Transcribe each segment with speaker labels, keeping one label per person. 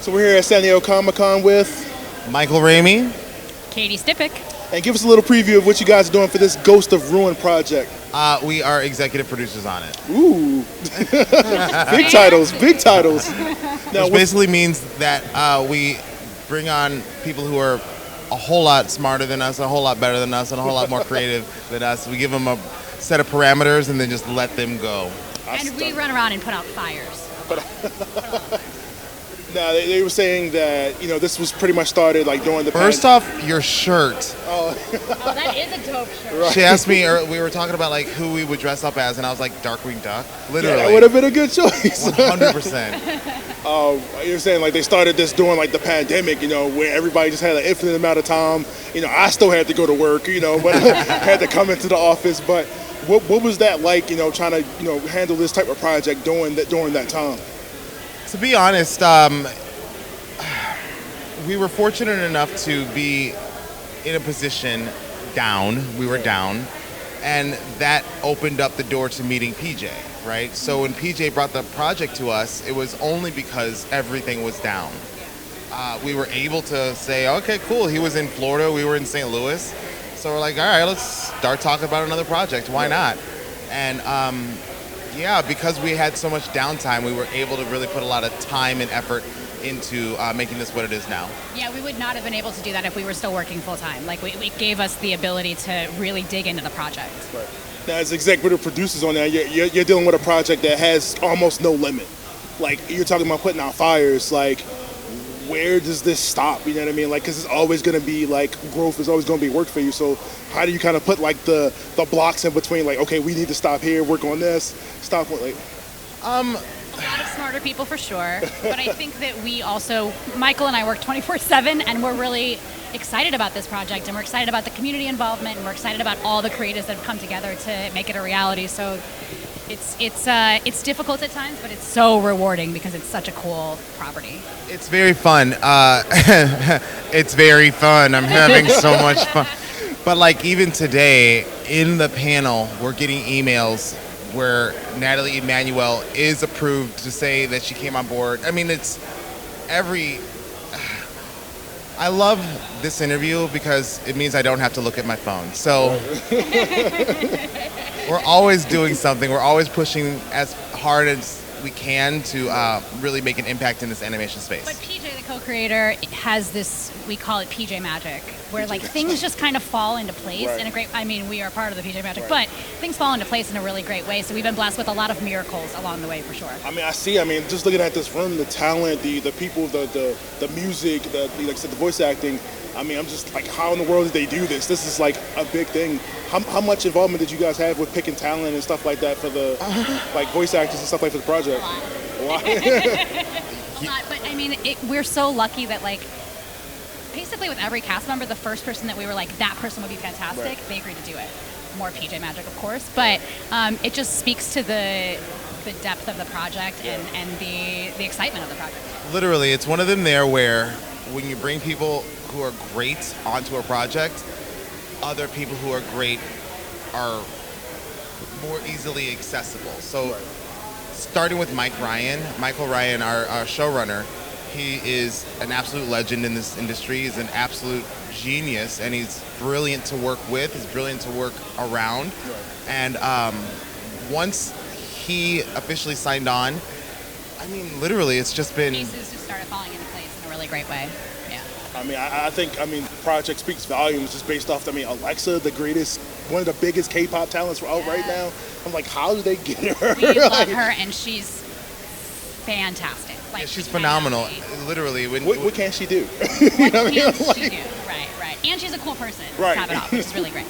Speaker 1: So we're here at San Diego Comic-Con with
Speaker 2: Michael Ramey.
Speaker 3: Katie Stippec.
Speaker 1: and give us a little preview of what you guys are doing for this Ghost of Ruin project.
Speaker 2: We are executive producers on it.
Speaker 1: Ooh, big titles, big titles. Now,
Speaker 2: Which basically means that we bring on people who are a whole lot smarter than us, a whole lot better than us, and a whole lot more creative than us. We give them a set of parameters and then just let them go.
Speaker 3: And we run around and put out fires.
Speaker 1: Now they were saying that this was pretty much started like during the
Speaker 2: First off, your shirt.
Speaker 3: Oh, that is a dope shirt.
Speaker 1: Right.
Speaker 2: She asked me, or we were talking about like who we would dress up as, and I was like Darkwing Duck. Literally,
Speaker 1: that would have been a good choice.
Speaker 2: 100%.
Speaker 1: You're saying like they started this during like the pandemic, where everybody just had an infinite amount of time. I still had to go to work, but had to come into the office. But what was that like, trying to handle this type of project during that time?
Speaker 2: To be honest, we were fortunate enough to be in a position down. We were down, and that opened up the door to meeting PJ, right? So when PJ brought the project to us, it was only because everything was down. We were able to say, okay, cool. He was in Florida, we were in St. Louis. So we're like, all right, let's start talking about another project. Why not? And because we had so much downtime, we were able to really put a lot of time and effort into making this what it is now. Yeah,
Speaker 3: we would not have been able to do that if we were still working full time. Like, it gave us the ability to really dig into the project.
Speaker 1: Right. Now, as executive producers on that, you're dealing with a project that has almost no limit. Like, you're talking about putting out fires. Like, where does this stop? You know what I mean? Like, because it's always going to be like growth is always going to be work for you. So how do you kind of put like the blocks in between? Like, okay, we need to stop here, work on this, stop on like.
Speaker 3: A lot of smarter people for sure, but I think that we also, Michael and I work 24/7, and we're really excited about this project, and we're excited about the community involvement, and we're excited about all the creatives that have come together to make it a reality. So it's difficult at times, but it's so rewarding because it's such a cool property.
Speaker 2: It's very fun. It's very fun. I'm having so much fun. But like even today in the panel, we're getting emails where Natalie Emanuel is approved to say that she came on board. I mean, I love this interview because it means I don't have to look at my phone. So we're always doing something. We're always pushing as hard as we can to really make an impact in this animation space.
Speaker 3: But PJ, the co-creator, has this, we call it PJ magic, where like things just kind of fall into place in a great, we are part of the PJ magic, but things fall into place in a really great way. So we've been blessed with a lot of miracles along the way for sure.
Speaker 1: Just looking at this room, the talent, the people, the music, like I said, the voice acting. I'm just like, how in the world did they do this? This is like a big thing. How much involvement did you guys have with picking talent and stuff like that for the like voice actors and stuff like for the project?
Speaker 3: A lot. A lot, but we're so lucky that like basically with every cast member, the first person that we were like, that person would be fantastic, they agreed to do it. More PJ magic, of course, but it just speaks to the depth of the project and the excitement of the project.
Speaker 2: Literally, it's one of them there where when you bring people who are great onto a project, other people who are great are more easily accessible. So starting with Michael Ryan, our showrunner, he is an absolute legend in this industry. He's an absolute genius, and he's brilliant to work with. He's brilliant to work around. And once he officially signed on, literally, it's just been...
Speaker 3: Pieces just started falling into place in a really great way. Yeah.
Speaker 1: I think the project speaks volumes just based off, Alexa, one of the biggest K-pop talents out right now. I'm like, how did they get her?
Speaker 3: We love her, and she's fantastic. Like,
Speaker 2: she's phenomenal. Literally.
Speaker 1: What can she do?
Speaker 3: What can she do? Right. And she's a cool person.
Speaker 1: Right.
Speaker 3: Top it off, which is really great.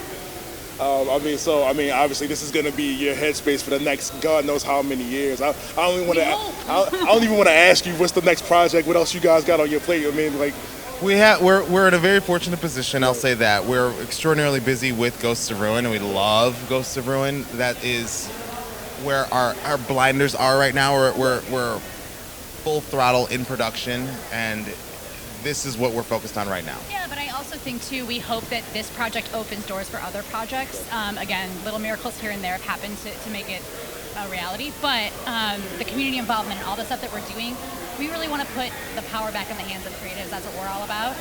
Speaker 1: Obviously, this is going to be your headspace for the next God knows how many years. I don't even want to ask you what's the next project. What else you guys got on your plate?
Speaker 2: We're in a very fortunate position. I'll say that we're extraordinarily busy with Ghosts of Ruin, and we love Ghosts of Ruin. That is where our blinders are right now. We're full throttle in production, and this is what we're focused on right now.
Speaker 3: Yeah, but I also think too, we hope that this project opens doors for other projects. Again, little miracles here and there have happened to make it a reality, but the community involvement and all the stuff that we're doing we really want to put the power back in the hands of creatives. That's what we're all about.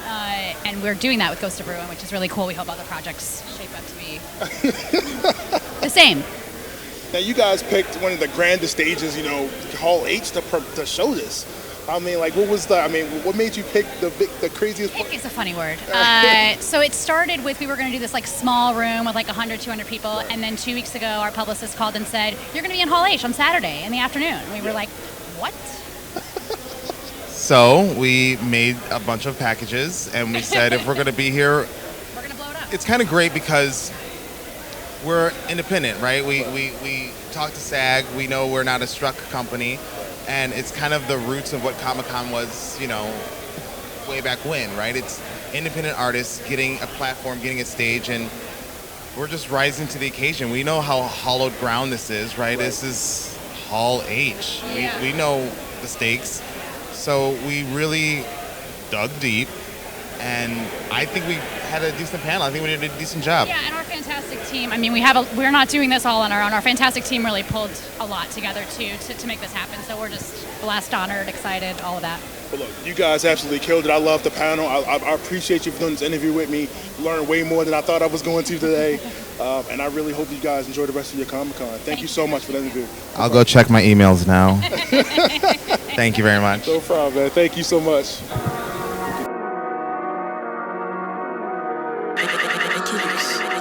Speaker 3: And we're doing that with Ghost of Ruin, which is really cool. We hope other projects shape up to be the same.
Speaker 1: Now, you guys picked one of the grandest stages, Hall H to show this. I mean, like, what made you pick the craziest part?
Speaker 3: Pick is a funny word. So it started with, we were going to do this like small room with like 100, 200 people.
Speaker 1: Right.
Speaker 3: And then 2 weeks ago, our publicist called and said, you're going to be in Hall H on Saturday in the afternoon. And we were like, what?
Speaker 2: So we made a bunch of packages, and we said if we're going to be here,
Speaker 3: We're going to blow it up.
Speaker 2: it's kind of great because we're independent, right? We talk to SAG. We know we're not a struck company, and it's kind of the roots of what Comic-Con was, way back when, right? It's independent artists getting a platform, getting a stage, and we're just rising to the occasion. We know how hollowed ground this is, right? This is Hall H.
Speaker 3: Yeah.
Speaker 2: We know the stakes. So we really dug deep, and I think we had a decent panel. I think we did a decent job.
Speaker 3: Yeah, and our fantastic team. I mean, we're not doing this all on our own. Our fantastic team really pulled a lot together too to make this happen. So we're just blessed, honored, excited, all of that.
Speaker 1: But look, you guys absolutely killed it. I love the panel. I appreciate you for doing this interview with me. Learned way more than I thought I was going to today. And I really hope you guys enjoy the rest of your Comic-Con. Thank you so much for the interview.
Speaker 2: I'll go check my emails now. Thank you very much.
Speaker 1: No problem, man. Thank you so much.
Speaker 4: I do this.